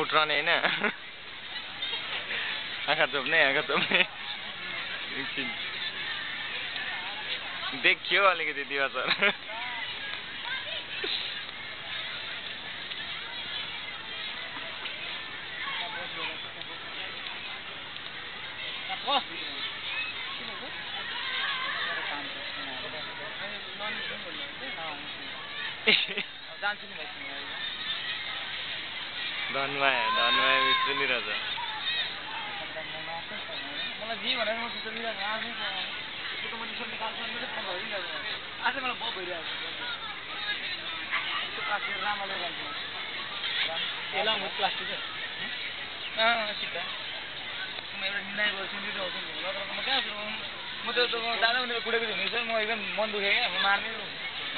उठाउने हैन आँखा चोप्ने एकछिन देखियो अलिकति दिवासर धनमाया मित्र नि रहेछ मलाई जे भनेर म सुत्न दिइरहेको आफै मैले सुत्ने काम गर्नु फोन गरिरहेको आज मलाई बब भइरहेको त्यो प्लास्टिक रामले गर्छ एला म प्लास्टिक सिधा म एउटा निर्णय गर्छु नि त म कहाँ छु म त दादा उनीहरु कुडेको छु नि सर म एकदम मन दुखे के म मार्ने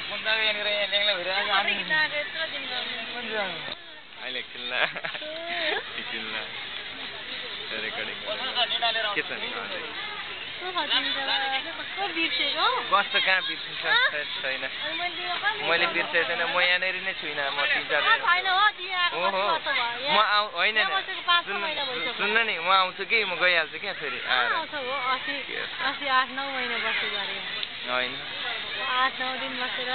फोन त यहाँनिर ल्याङला भइरहेको अनि यत्रो दिन गर्नु अहिले एकछिनला रेकर्डिङ के छ नि कस्तो कहाँ बिर्सिन्छ छैन मैले बिर्सेको छैन म यहाँनिर नै छुइनँ म 3-4 दिन ओहो म होइन सुन्न नि म आउँछु कि म गइहाल्छु क्या फेरि आएर अस्ति 8-9 महिना बसेको अरे होइन 8-9 दिन बसेर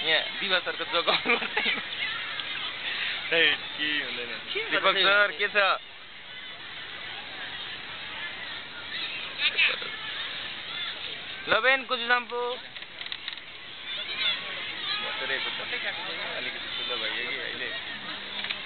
यहाँ दिवासरको जोगाउनु के हुँदैन दिपक सर के छ लबेन कुछ जाम्पो बसेको छ अलिकति